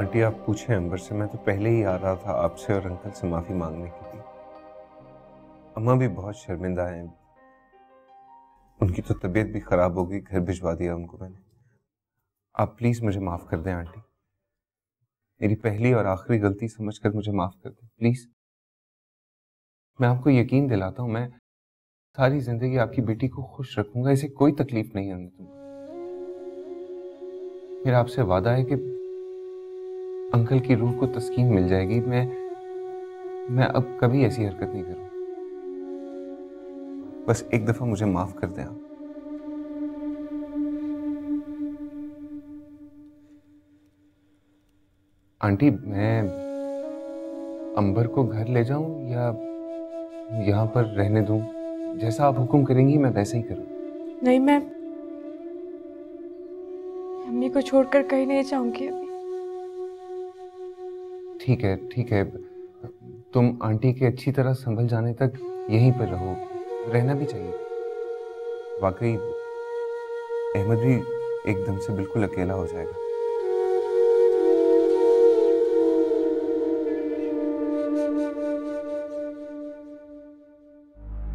Aunty आप पूछे अंबर से, मैं तो पहले ही आ रहा था आपसे और अंकल से माफी मांगने के लिए। अम्मा भी बहुत शर्मिंदा हैं, उनकी तो तबीयत भी खराब हो गई, घर भिजवा दिया उनको मैंने। आप प्लीज मुझे माफ कर दें आंटी, मेरी पहली और आखिरी गलती समझकर मुझे माफ कर दें प्लीज। मैं आपको यकीन दिलाता हूं, मैं सारी जिंदगी आपकी बेटी को खुश रखूंगा, इसे कोई तकलीफ नहीं आने दूंगा। मेरा आपसे वादा है कि अंकल की रूह को तस्कीन मिल जाएगी। मैं अब कभी ऐसी हरकत नहीं करूंगा। बस एक दफा मुझे माफ कर दें आप। आंटी, मैं अंबर को घर ले जाऊं या यहां पर रहने दूं? जैसा आप हुक्म करेंगी मैं वैसे ही करूं। नहीं, मैं अम्मी को छोड़कर कहीं नहीं जाऊंगी अभी। ठीक है, तुम आंटी के अच्छी तरह संभल जाने तक यहीं पर रहो, रहना भी चाहिए। वाकई अहमद भी एकदम से बिल्कुल अकेला हो जाएगा।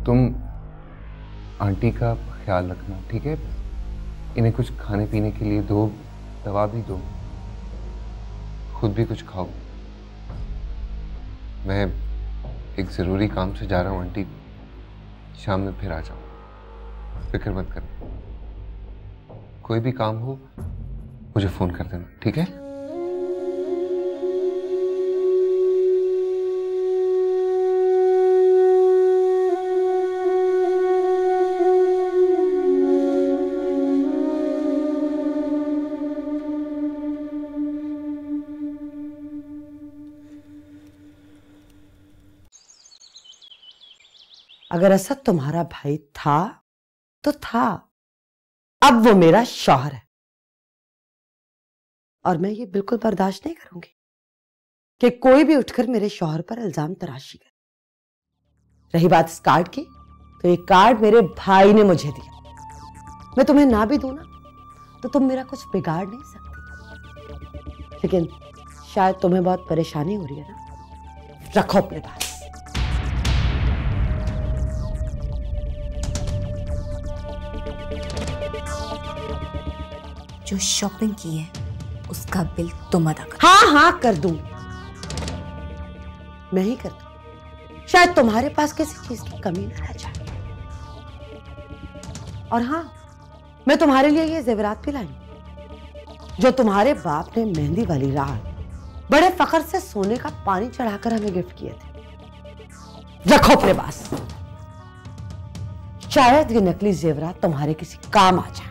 तुम आंटी का ख्याल रखना, ठीक है? इन्हें कुछ खाने पीने के लिए दो, दवा भी दो, खुद भी कुछ खाओ। मैं एक जरूरी काम से जा रहा हूं आंटी, शाम में फिर आ जाऊं, फिक्र मत करना। कोई भी काम हो मुझे फोन कर देना, ठीक है? अगर असद तुम्हारा भाई था तो था, अब वो मेरा शौहर है और मैं ये बिल्कुल बर्दाश्त नहीं करूंगी कि कोई भी उठकर मेरे शौहर पर इल्जाम तराशी करे। रही बात इस कार्ड की, तो ये कार्ड मेरे भाई ने मुझे दिया। मैं तुम्हें ना भी दूं ना तो तुम मेरा कुछ बिगाड़ नहीं सकती, लेकिन शायद तुम्हें बहुत परेशानी हो रही है ना, रखो अपने पास। जो शॉपिंग की है उसका बिल तुम अदा कर। हाँ कर दूं, मैं ही कर दूं, शायद तुम्हारे पास किसी चीज की कमी न रह जाए। और हाँ, मैं तुम्हारे लिए ये जेवरात भी लाई जो तुम्हारे बाप ने मेहंदी वाली रात बड़े फख्र से सोने का पानी चढ़ाकर हमें गिफ्ट किए थे। रखो अपने पास, शायद ये नकली जेवरात तुम्हारे किसी काम आ जाए।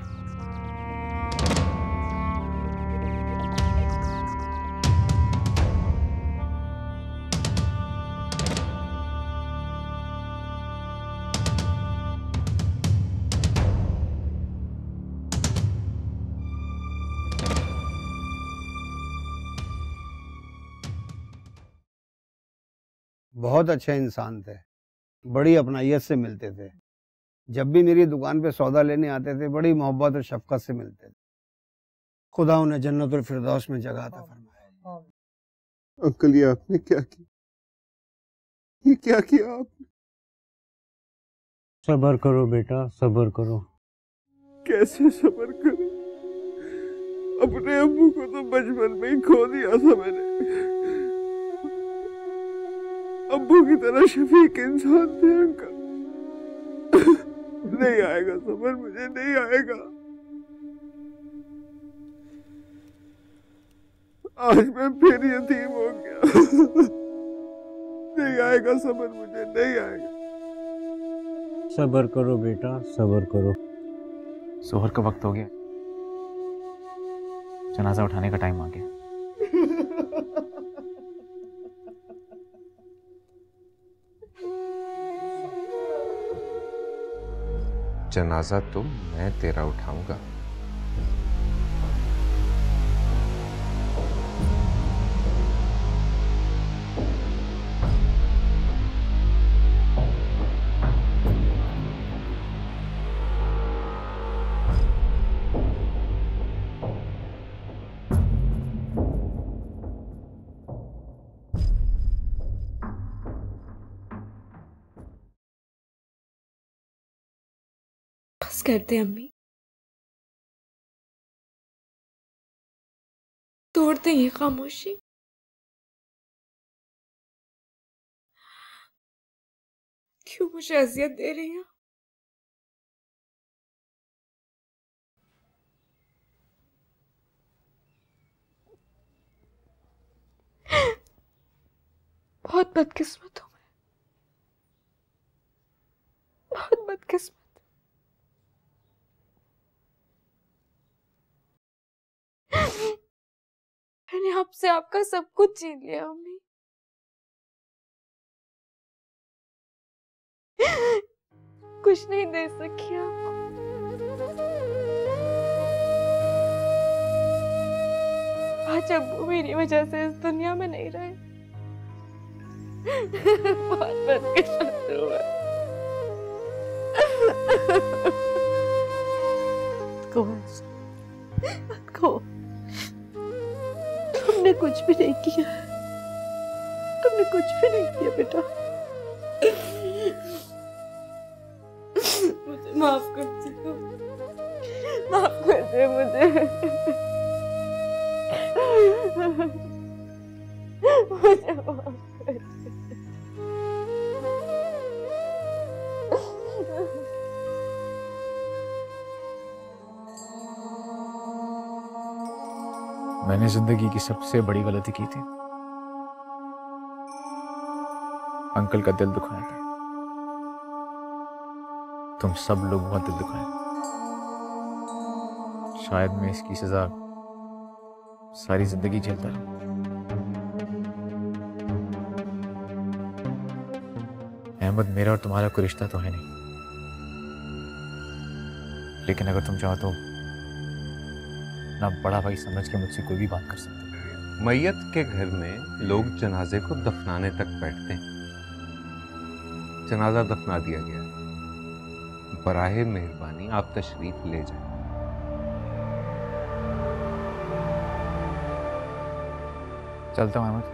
बहुत अच्छे इंसान थे, बड़ी अपनाइयत से मिलते थे। जब भी मेरी दुकान पे सौदा लेने आते थे बड़ी मोहब्बत और शफकत से मिलते थे। खुदा उन्हें जन्नतुल फिरदौस में जगह अता फरमाए। अंकल, ये आपने क्या किया? ये क्या किया आपने? सब्र करो बेटा, सब्र करो। कैसे सब्र करें? अपने अब्बू को तो बचपन में ही खो दिया था मैंने। अब्बू की तरह शफीक इंसान थे अंकल। नहीं आएगा सब्र, मुझे नहीं आएगा। आज मैं फिर यतीम हो गया। नहीं आएगा सब्र, मुझे नहीं आएगा। सब्र करो बेटा, सब्र करो। जोहर का वक्त हो गया, जनाजा उठाने का टाइम आ गया। जनाजा तो मैं तेरा उठाऊंगा। बस करते अम्मी, तोड़ते ये खामोशी। क्यों मुझे अजियत दे रही हैं? बहुत बदकिस्मत हूं मैं, बहुत बदकिस्मत। मैंने आपसे आपका सब कुछ छीन लिया अम्मी। कुछ नहीं दे सकी आपको। आज अब्बू मेरी वजह से इस दुनिया में नहीं रहे। बहुत बदकिस्मत हूं मैं। को तुमने कुछ भी नहीं किया, तुमने कुछ भी नहीं किया बेटा। मुझे माफ कर दो, माफ कर दे मुझे। मुझे माफ कर दे। मैंने जिंदगी की सबसे बड़ी गलती की थी, अंकल का दिल दुखाया था। तुम सब लोगों का दिल दुखाया। शायद मैं इसकी सजा सारी जिंदगी झेलता रहूं। अहमद, मेरा और तुम्हारा कोई रिश्ता तो है नहीं, लेकिन अगर तुम चाहो तो ना बड़ा भाई समझ के मुझसे कोई भी बात कर सकते हो। मैयत के घर में लोग जनाजे को दफनाने तक बैठते हैं। जनाजा दफना दिया गया, बराहे मेहरबानी आप तशरीफ ले जाएं। चलता हूँ अहमद,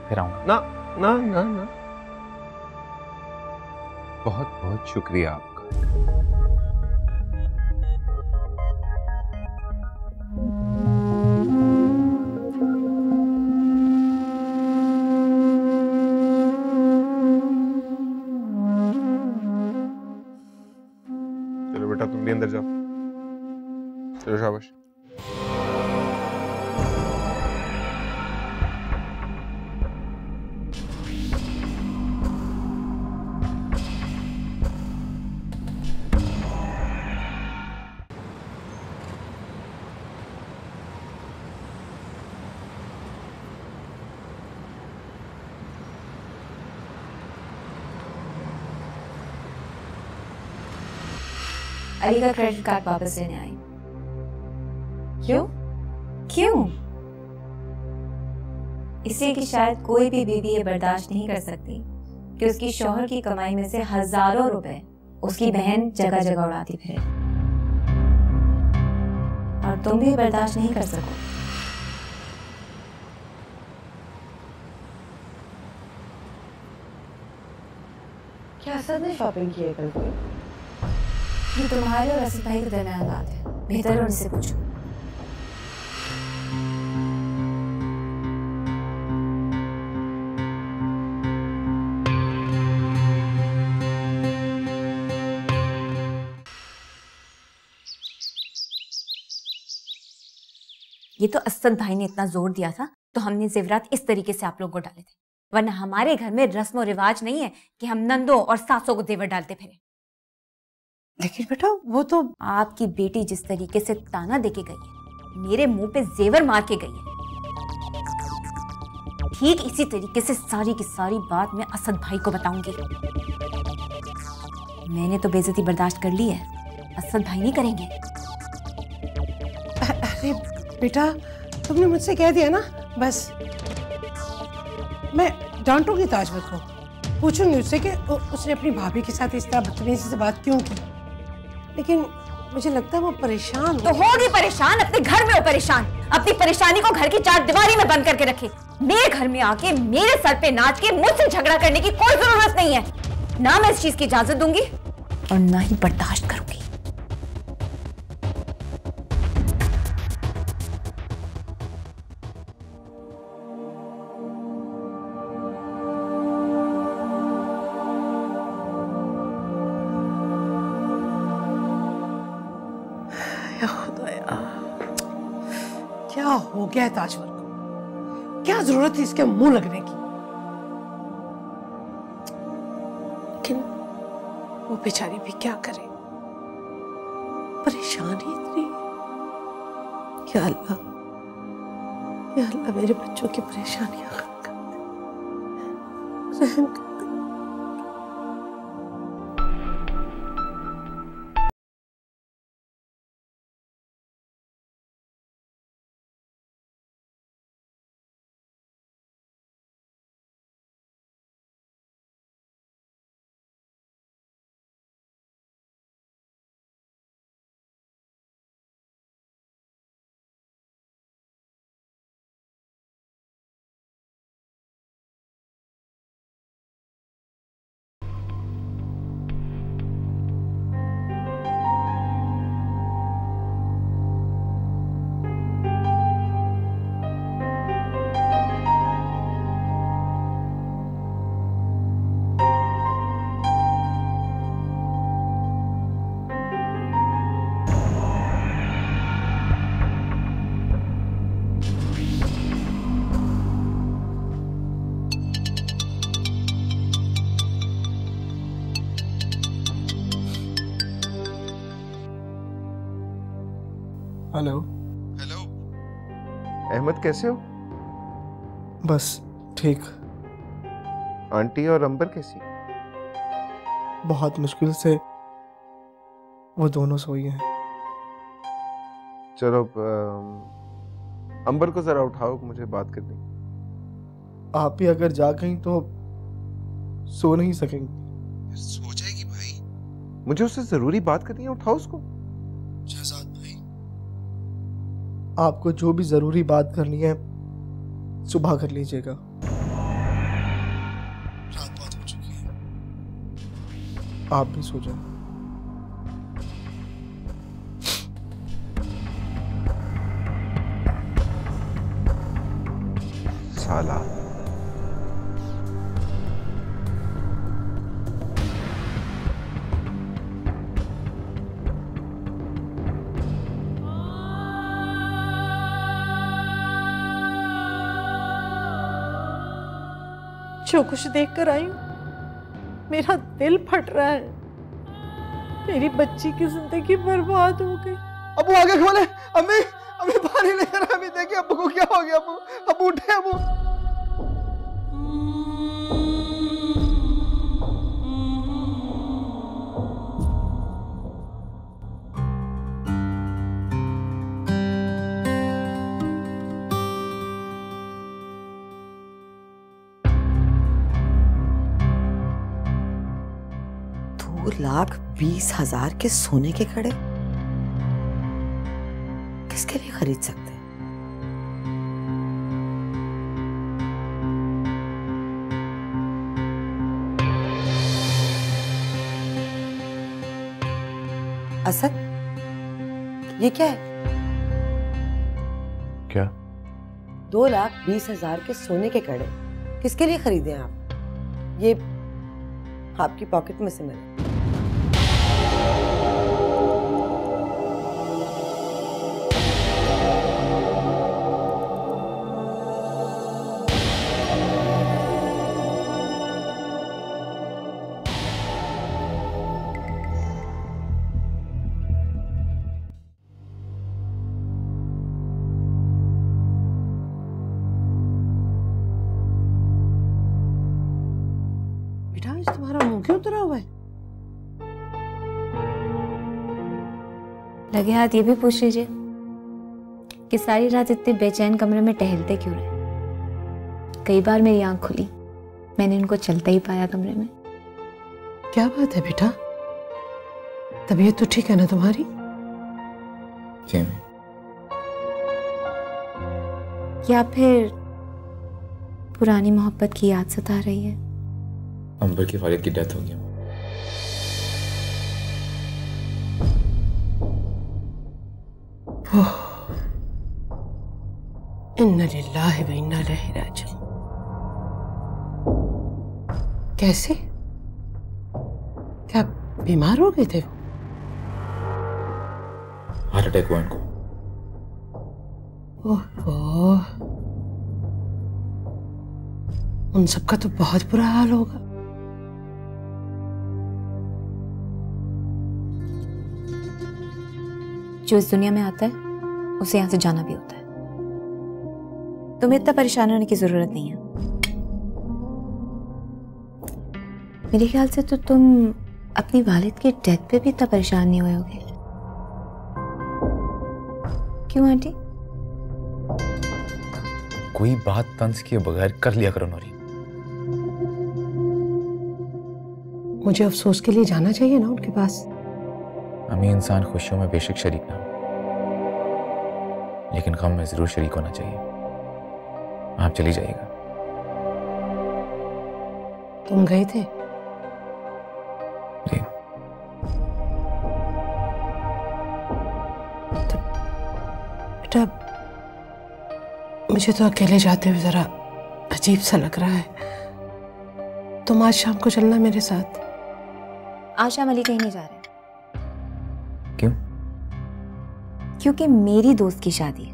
फिर आऊंगा। ना ना ना ना, बहुत बहुत शुक्रिया आपका। चलो बेटा, तुम भी अंदर जाओ। चलो शाबाश। अली का क्रेडिट कार्ड वापस लेने आई। क्यों? क्यों? इसलिए कि शायद कोई भी बीवी ये बर्दाश्त नहीं कर सकती कि उसकी शौहर की कमाई में से हजारों रुपए उसकी बहन जगह जगह उड़ाती फिरे, और तुम भी बर्दाश्त नहीं कर सको। क्या असद ने शॉपिंग की है कल कोई? ये तुम्हारे और असद भाई के दरमियान बात है, बेहतर है उनसे पूछो। ये तो असद भाई ने इतना जोर दिया था तो हमने जेवरात इस तरीके से आप लोगों को डाले थे, वरना हमारे घर में रस्म और रिवाज नहीं है कि हम नंदों और सासों को जेवर डालते फिरे। लेकिन बेटा वो तो आपकी बेटी जिस तरीके से ताना देके गई है, मेरे मुंह पे जेवर मार के गई है, ठीक इसी तरीके से सारी की सारी बात मैं असद भाई को बताऊंगी। मैंने तो बेइज्जती बर्दाश्त कर ली है, असद भाई नहीं करेंगे। अरे बेटा तुमने मुझसे कह दिया ना, बस मैं डांटूंगी ताजमल को, पूछूंगी उससे कि उसने अपनी भाभी के साथ इस तरह बदतमीजी से बात क्यों की, लेकिन मुझे लगता है वो परेशान तो होगी परेशान, अपने घर में हो परेशान, अपनी परेशानी को घर की चार दीवारी में बंद करके रखे। मेरे घर में आके मेरे सर पे नाच के मुझसे झगड़ा करने की कोई जरूरत नहीं है। ना मैं इस चीज की इजाजत दूंगी और ना ही बर्दाश्त करूंगी। क्या हो गया है ताजवर को? क्या जरूरत थी इसके मुंह लगने की? लेकिन वो बेचारी भी क्या करे, परेशानी इतनी है। या अल्लाह, या अल्लाह मेरे बच्चों की परेशानियां खत्म कर दे, रहम कर दे। हेलो। हेलो अहमद, कैसे हो? बस ठीक। आंटी और अंबर कैसी? बहुत मुश्किल से वो दोनों सोई हैं। चलो अंबर को जरा उठाओ, मुझे बात करनी। आप ही अगर जा गई तो सो नहीं सकेंगे। सो जाएगी भाई, मुझे उससे जरूरी बात करनी है, उठाओ उसको। शहजाद भाई, आपको जो भी जरूरी बात करनी है सुबह कर लीजिएगा। रात बहुत हो चुकी है, आप भी सो जाएं। साला जो कुछ देख कर आई हूं, मेरा दिल फट रहा है। मेरी बच्ची की जिंदगी बर्बाद हो गई। अबू आगे खोले। अम्मी, अम्मी पानी लेकर अम्मी, देखिए अबू को क्या हो गया। अबू, अबू उठे। अबू $2,20,000 के सोने के कड़े किसके लिए खरीद सकते हैं? असद, ये क्या है? क्या? 2,20,000 के सोने के कड़े किसके लिए खरीदे हैं आप? ये आपकी पॉकेट में से मिले। बेटा, आज तुम्हारा मुंह क्यों उतरा हुआ है? लगे हाथ ये भी पूछ लीजिए कि सारी रात इतने बेचैन कमरे में टहलते क्यों रहे। कई बार मेरी आंख खुली, मैंने इनको चलता ही पाया कमरे में। क्या बात है बेटा, तबीयत तो ठीक है ना तुम्हारी? या फिर पुरानी मोहब्बत की याद सता रही है? अंबर की वालिद की डेथ हो गई। इन्ना लिल्लाहि व इन्ना इलैहि राजिऊन। कैसे? क्या बीमार हो गए थे वो? हार्ट अटैक हुआ इनको। ओहो, उन सबका तो बहुत बुरा हाल होगा। जो इस दुनिया में आता है उसे यहाँ से जाना भी होता है। तुम्हें इतना परेशान होने की जरूरत नहीं है। मेरे ख्याल से तो तुम अपनी वालिद के डेथ पे भी इतना परेशान नहीं हुए होगे। क्यों आंटी? कोई बात तंज किए बगैर कर लिया करो नूरी। मुझे अफसोस के लिए जाना चाहिए ना उनके पास। अमी इंसान खुशियों में बेशक शरीक ना हो, लेकिन गम में जरूर शरीक होना चाहिए। आप चली जाइएगा। तुम गए थे? जी। तो बेटा, मुझे तो अकेले जाते हुए जरा अजीब सा लग रहा है। तुम आज शाम को चलना मेरे साथ। आज शाम अली कहीं नहीं जा रहे। क्यों? क्योंकि मेरी दोस्त की शादी है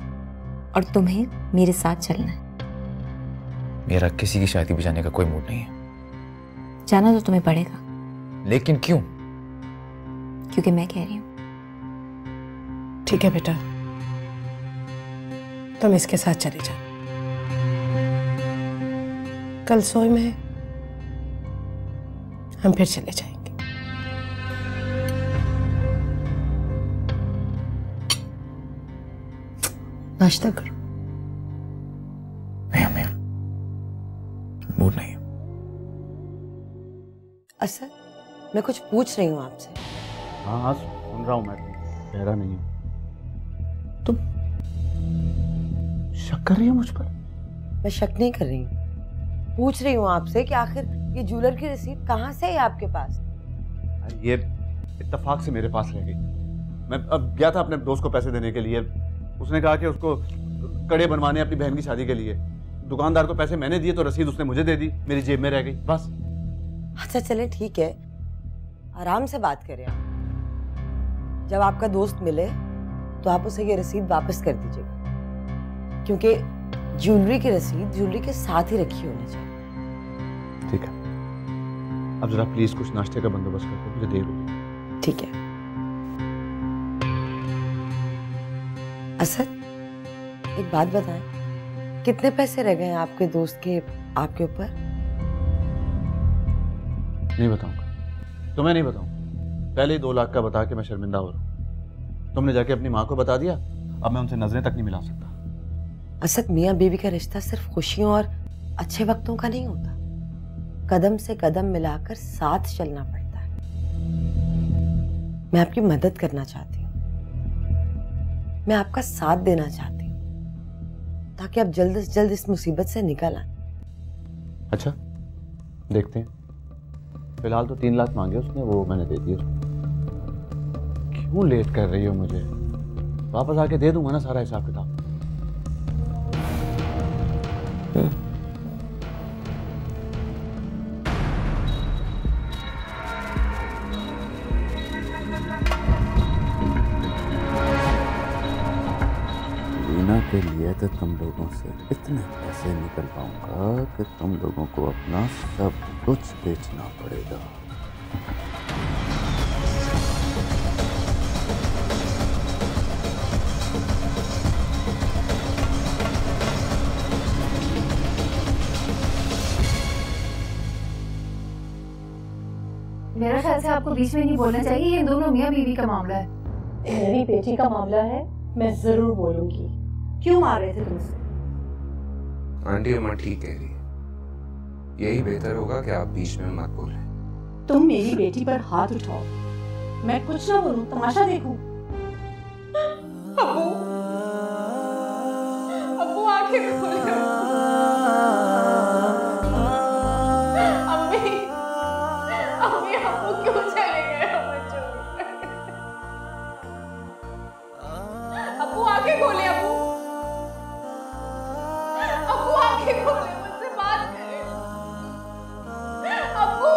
और तुम्हें मेरे साथ चलना है। मेरा किसी की शादी में जाने का कोई मूड नहीं है। जाना तो तुम्हें पड़ेगा। लेकिन क्यों? क्योंकि मैं कह रही हूँ। ठीक है बेटा, तुम इसके साथ चले जाओ। कल सोए में हम फिर चले जाएंगे। नाश्ता करो। नहीं अम्मी, मूड नहीं है। असद, मैं कुछ पूछ रही हूँ आपसे। हाँ हाँ सुन रहा हूँ मैं, ठहरा नहीं हूँ। तुम शक कर रही हो मुझ पर? मैं शक नहीं कर रही हूँ, पूछ रही हूँ आपसे कि आखिर ये ज्वेलर की रसीद कहाँ से है आपके पास? ये इत्तेफाक से मेरे पास रह गई। मैं अब गया था अपने दोस्त को पैसे देने के लिए। उसने कहा कि उसको कड़े बनवाने अपनी बहन की शादी के लिए। दुकानदार को पैसे मैंने दिए तो रसीद उसने मुझे दे दी, मेरी जेब में रह गई बस। अच्छा चले ठीक है, आराम से बात करें आप। जब आपका दोस्त मिले तो आप उसे ये रसीद वापस कर दीजिएगा, क्योंकि ज्वेलरी की रसीद ज्वेलरी के साथ ही रखी होनी चाहिए। ठीक है, अब जरा प्लीज कुछ नाश्ते का बंदोबस्त कर दो, मुझे देर हो गई। ठीक है। असद, एक बात बताएं, कितने पैसे रह गए हैं आपके दोस्त के आपके ऊपर? नहीं बताऊंगा, तुम्हें नहीं बताऊंगा। पहले ही 2 लाख का बता के मैं शर्मिंदा हो रहा हूँ। तुमने जाके अपनी माँ को बता दिया, अब मैं उनसे नजरें तक नहीं मिला सकता। असद, मियाँ बीवी का रिश्ता सिर्फ खुशियों और अच्छे वक्तों का नहीं होता, कदम से कदम मिलाकर साथ चलना पड़ता है। मैं आपकी मदद करना चाहती हूँ, मैं आपका साथ देना चाहती हूँ, ताकि आप जल्द से जल्द इस मुसीबत से निकल आए। अच्छा देखते हैं। फिलहाल तो 3 लाख मांगे उसने, वो मैंने दे दिए। क्यों लेट कर रही हो मुझे? वापस आके दे दूंगा ना सारा हिसाब किताब। रीना के लिए तो तुम लोगों से इतने पैसे निकल पाऊंगा कि तुम लोगों को अपना सब कुछ बेचना पड़ेगा। मेरा ख्याल से आपको बीच में नहीं बोलना चाहिए, ये दोनों मियाँ बीवी का मामला है। मेरी बेटी का मामला है, मैं जरूर बोलूंगी। क्यों मार रहे थे तुमसे? आंटी अम्मा ठीक कह रही है, यही बेहतर होगा कि आप बीच में मत बोलें। तुम मेरी बेटी पर हाथ उठाओ, मैं कुछ ना बोलूं, तमाशा देखूं। अब्बू, अब्बू आंखें खोलो। अम्मी, अम्मी अब्बू क्यों चले गए हमें छोड़कर? अब्बू आंखें खोले, अब्बू, अब्बू आंखें खोले, मुझसे बात करें। अब्बू,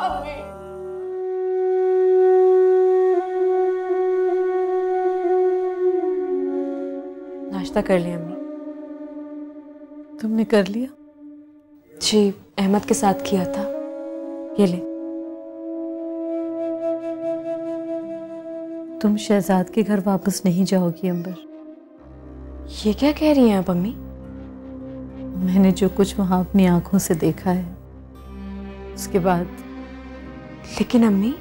अम्मी। नाश्ता कर लिया अम्मी। तुमने कर लिया? जी, अहमद के साथ किया था। ये ले। तुम शहजाद के घर वापस नहीं जाओगी अंबर। ये क्या कह रही हैं आप अम्मी? मैंने जो कुछ वहां अपनी आंखों से देखा है उसके बाद। लेकिन अम्मी,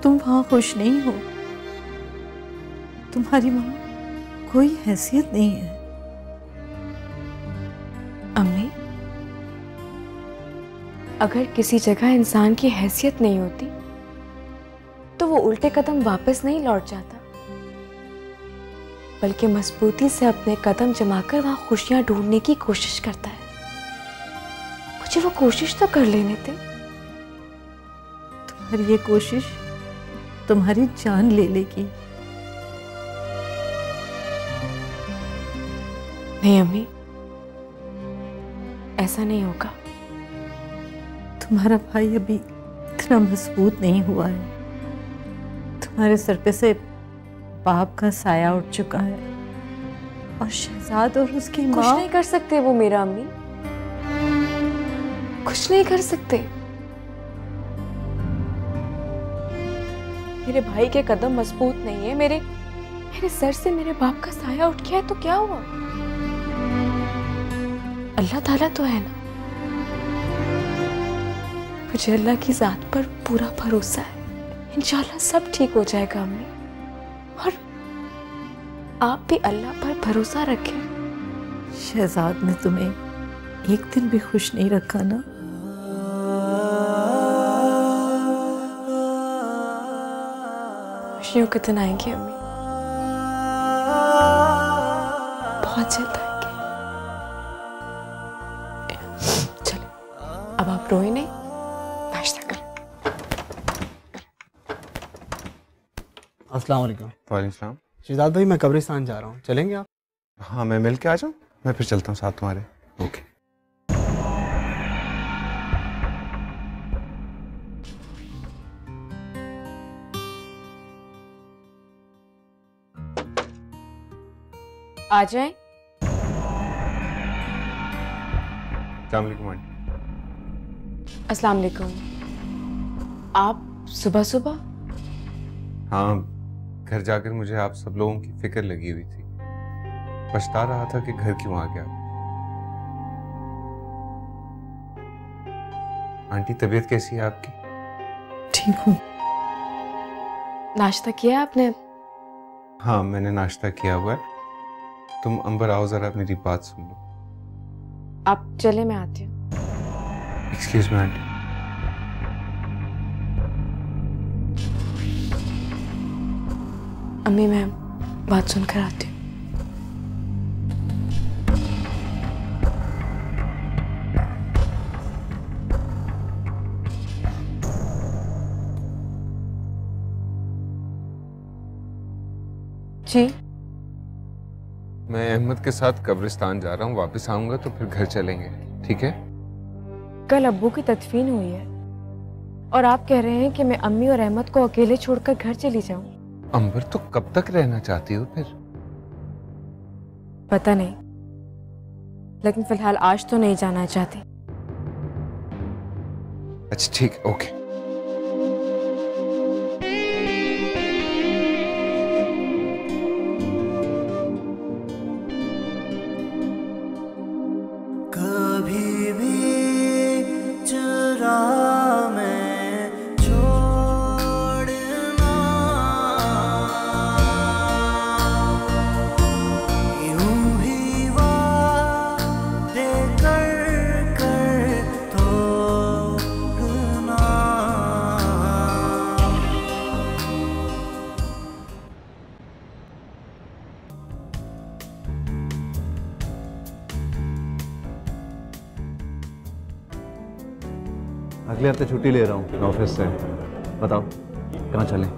तुम वहां खुश नहीं हो। तुम्हारी वहां कोई हैसियत नहीं है। अम्मी, अगर किसी जगह इंसान की हैसियत नहीं होती तो वो उल्टे कदम वापस नहीं लौट जाता, बल्कि मजबूती से अपने कदम जमाकर वहां खुशियां ढूंढने की कोशिश करता है। मुझे वो कोशिश तो कर लेने दे। तुम्हारी ये कोशिश तुम्हारी जान ले लेगी। नहीं अम्मी, ऐसा नहीं होगा। तुम्हारा भाई अभी इतना मजबूत नहीं हुआ है। तुम्हारे सर पे से बाप का साया उठ चुका है और शहजाद और उसकी कुछ माँ नहीं कर सकते वो मेरा अम्मी, कुछ नहीं कर सकते। मेरे भाई के कदम मजबूत नहीं है। मेरे सर से मेरे बाप का साया उठ गया है तो क्या हुआ? अल्लाह ताला तो है ना। मुझे अल्लाह की जात पर पूरा भरोसा है। इंशाल्लाह सब ठीक हो जाएगा अम्मी। और आप भी अल्लाह पर भरोसा रखें। शहजाद ने तुम्हें एक दिन भी खुश नहीं रखा ना? खुशियों के दिन आएंगे अम्मी, बहुत जल्द आएंगे। चले, अब आप रोए नहीं, नाश्ता करें। अस्सलाम वालेकुम। वालेकुम सलाम। शहजाद भाई, मैं कब्रिस्तान जा रहा हूँ, चलेंगे आप? हाँ, मैं मिल के आ जाऊँ। मैं फिर चलता हूँ साथ तुम्हारे। ओके। आ जाएं। अस्सलाम वालेकुम आंटी। अस्सलाम वालेकुम। आप सुबह सुबह? हाँ, घर जाकर मुझे आप सब लोगों की फिक्र लगी हुई थी। पछता रहा था कि घर क्यों आ गया। आंटी, तबीयत कैसी है आपकी? ठीक हूँ। नाश्ता किया आपने? हाँ, मैंने नाश्ता किया हुआ है। तुम अंबर आओ, जरा मेरी बात सुन लो। आप चले, मैं आती हूँ। Excuse me aunty. अम्मी, मैं बात सुनकर आती हूँ। जी, मैं अहमद के साथ कब्रिस्तान जा रहा हूँ। वापस आऊंगा तो फिर घर चलेंगे, ठीक है? कल अब्बू की तदफीन हुई है और आप कह रहे हैं कि मैं अम्मी और अहमद को अकेले छोड़कर घर चली जाऊं। अंबर, तो कब तक रहना चाहती हो फिर? पता नहीं, लेकिन फिलहाल आज तो नहीं जाना चाहती। अच्छा ठीक, ओके। कभी भी चुरा में छोड़ना, यूं ही वादे कर कर तोड़ना। अगले हफ्ते छुट्टी ले रहा हूँ ऑफिस से। बताओ कहाँ चलें?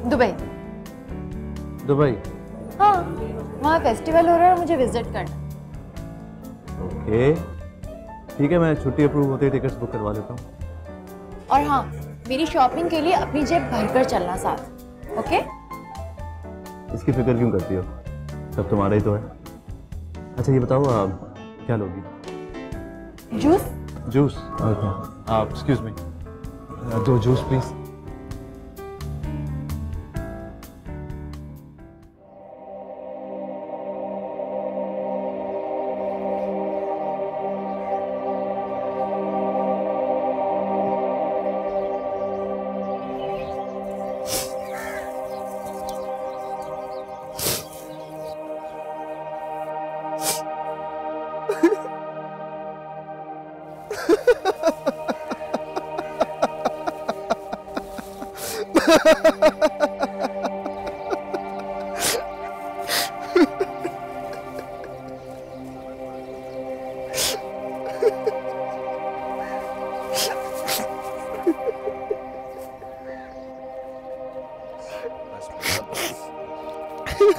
दुबई। दुबई? हाँ, वहाँ फेस्टिवल हो रहा है और मुझे विजिट करना। ओके ठीक है, मैं छुट्टी अप्रूव होते ही टिकट्स बुक करवा देता हूँ। और हाँ, मेरी शॉपिंग के लिए अपनी जेब भरकर चलना साथ, ओके? इसकी फिक्र क्यों करती हो? सब तुम्हारा ही तो है। अच्छा ये बताओ, आप क्या लोगी? Juice? Juice? Okay. Excuse me, 2 juice please.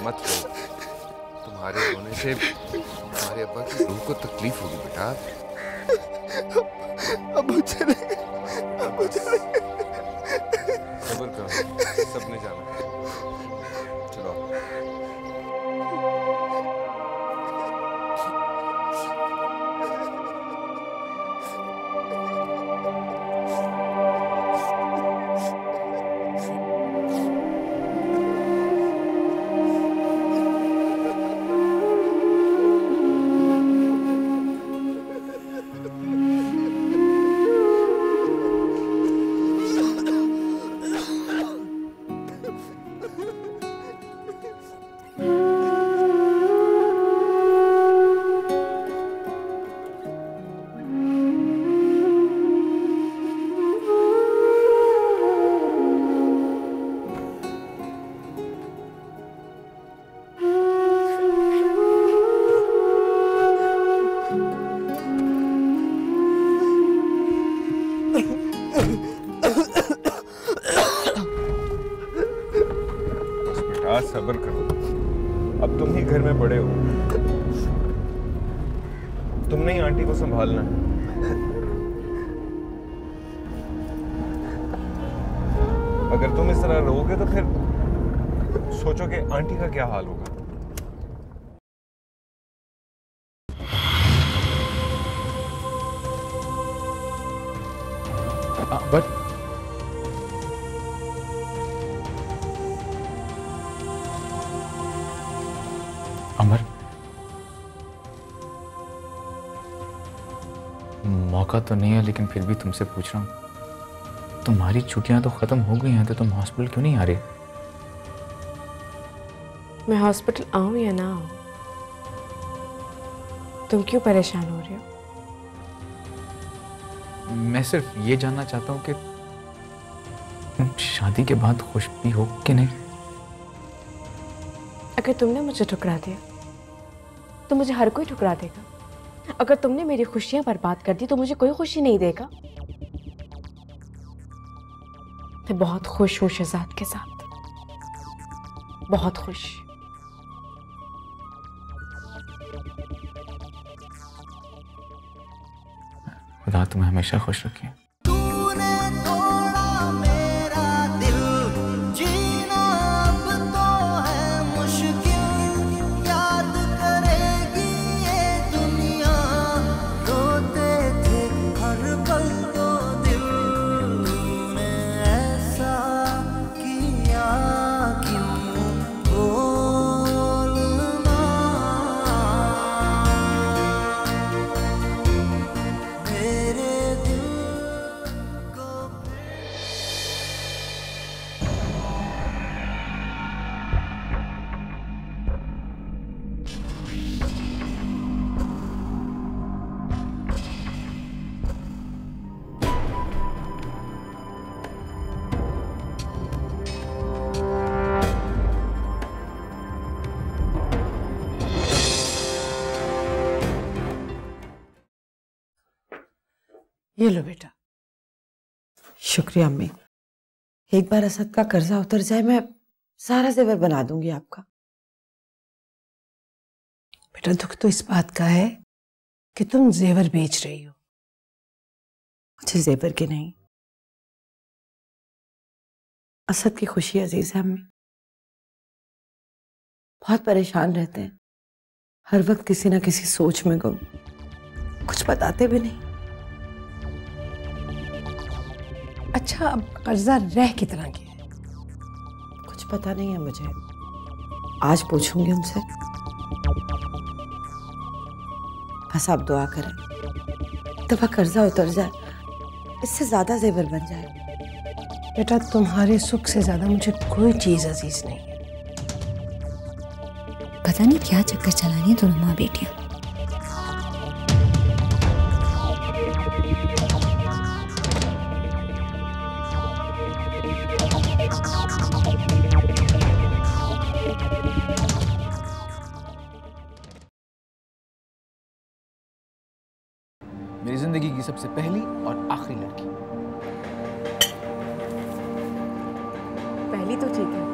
मत रो, तुम्हारे रोने से तुम्हारे अब्बा की रूह को तकलीफ होगी बेटा। अब्बू चले गए, अब्बू चले गए। सब्र करो, सबने जाना है। चलो सब्र करो, अब तुम ही घर में बड़े हो, तुमने ही आंटी को संभालना है। अगर तुम इस तरह रहोगे तो फिर सोचो कि आंटी का क्या हाल होगा। बट अमर, मौका तो नहीं है लेकिन फिर भी तुमसे पूछ रहा हूँ, तुम्हारी छुट्टियां तो खत्म हो गई हैं तो तुम हॉस्पिटल क्यों नहीं आ रहे? मैं हॉस्पिटल आऊं या ना आऊं, तुम क्यों परेशान हो रहे हो? मैं सिर्फ ये जानना चाहता हूँ कि तुम शादी के बाद खुश भी हो कि नहीं? अगर तुमने मुझे ठुकरा दिया तो मुझे हर कोई ठुकरा देगा। अगर तुमने मेरी खुशियां बर्बाद कर दी तो मुझे कोई खुशी नहीं देगा। मैं बहुत खुश हूं शहजाद के साथ, बहुत खुश। खुदा तुम्हें हमेशा खुश रखे। ये लो बेटा। शुक्रिया अम्मी। एक बार असद का कर्जा उतर जाए मैं सारा जेवर बना दूंगी आपका। बेटा दुख तो इस बात का है कि तुम जेवर बेच रही हो। मुझे जेवर की नहीं, असद की खुशी अजीज है अम्मी। बहुत परेशान रहते हैं, हर वक्त किसी ना किसी सोच में गुम, कुछ बताते भी नहीं। अच्छा, अब कर्जा रह कितना गया है? कुछ पता नहीं है मुझे, आज पूछूंगी उनसे। बस आप दुआ करें, दफा कर्जा उतर जाए, इससे ज्यादा जेवर बन जाए। बेटा, तुम्हारे सुख से ज्यादा मुझे कोई चीज अजीज नहीं है। पता नहीं क्या चक्कर चला रही है दोनों माँ बेटियां। मेरी जिंदगी की सबसे पहली और आखिरी लड़की। पहली तो ठीक है,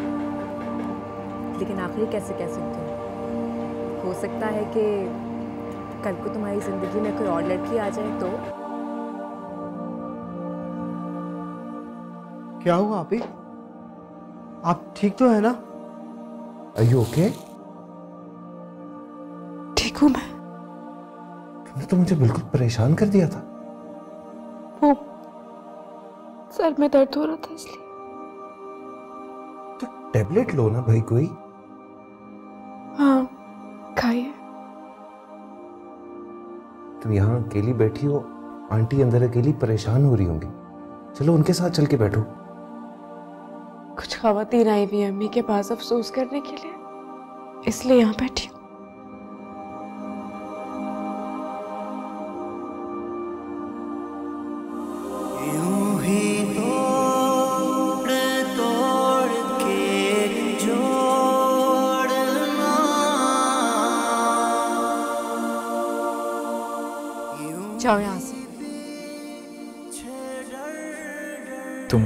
लेकिन आखिरी कैसे कह सकते हो? हो सकता है कि कल को तुम्हारी जिंदगी में कोई और लड़की आ जाए तो। क्या हुआ आपी? आप ठीक तो है ना? Are you okay? ठीक हूं मैं। तुमने तो मुझे बिल्कुल परेशान कर दिया था। वो सर में दर्द हो रहा था इसलिए। तो टेबलेट लो ना भाई कोई। हाँ, खाइए। तुम यहाँ अकेली बैठी हो, आंटी अंदर अकेली परेशान हो रही होंगी, चलो उनके साथ चल के बैठो। कुछ खवातीन आई हुई अम्मी के पास अफसोस करने के लिए, इसलिए यहाँ बैठी हूँ। जाओ यहाँ से। तुम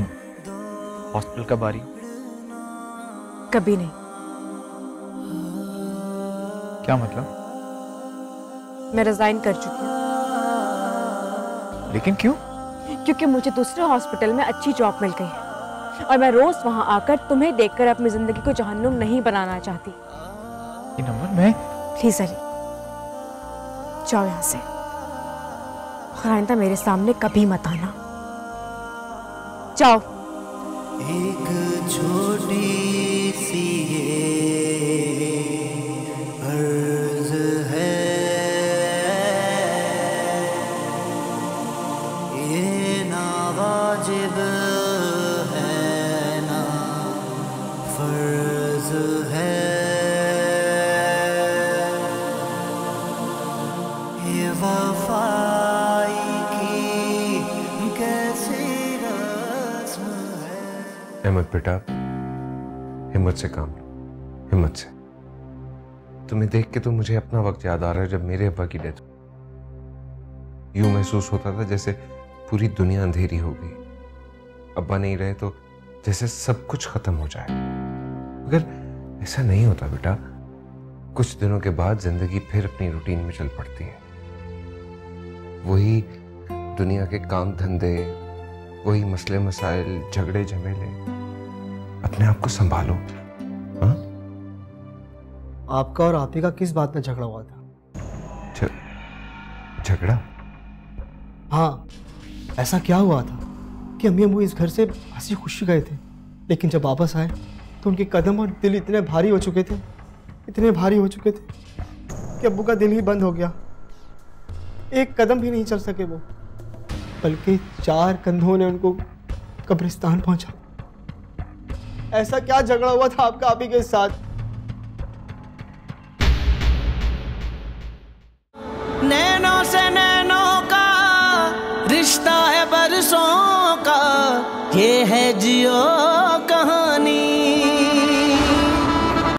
हॉस्पिटल कब आ रही हो? कभी नहीं। क्या मतलब? मैं रिजाइन कर चुकी हूँ। लेकिन क्यों? क्योंकि मुझे दूसरे हॉस्पिटल में अच्छी जॉब मिल गई है और मैं रोज वहां आकर तुम्हें देखकर अपनी जिंदगी को जहन्नुम नहीं बनाना चाहती। ये नंबर मैं। प्लीज अली, जाओ यहाँ से। आइंदा मेरे सामने कभी मत आना। जाओ। एक छोटी सी ये अर्ज है, ये ना वाजिब है ना फर्ज है, ये वफाई की कैसी रस्म है। अहमद बेटा, हिम्मत से काम लो, हिम्मत से। तुम्हें देख के तो मुझे अपना वक्त याद आ रहा है जब मेरे अब्बा की डेथ हुई। यूं महसूस होता था जैसे पूरी दुनिया अंधेरी हो गई, अब्बा नहीं रहे तो जैसे सब कुछ खत्म हो जाए। मगर ऐसा नहीं होता बेटा, कुछ दिनों के बाद जिंदगी फिर अपनी रूटीन में चल पड़ती है। वही दुनिया के काम धंधे, वही मसले मसाइल, झगड़े झमेले। अपने आप को संभालो। हाँ? आपका और आपी का किस बात में झगड़ा हुआ था? झगड़ा? हाँ, ऐसा क्या हुआ था कि अम्मी अम्मू इस घर से हंसी खुशी गए थे, लेकिन जब वापस आए तो उनके कदम और दिल इतने भारी हो चुके थे, इतने भारी हो चुके थे कि अब्बू का दिल ही बंद हो गया। एक कदम भी नहीं चल सके वो, बल्कि 4 कंधों ने उनको कब्रिस्तान पहुंचा। ऐसा क्या झगड़ा हुआ था आपका आपी के साथ? नैनों से नैनों का रिश्ता है बरसों का, ये है जियो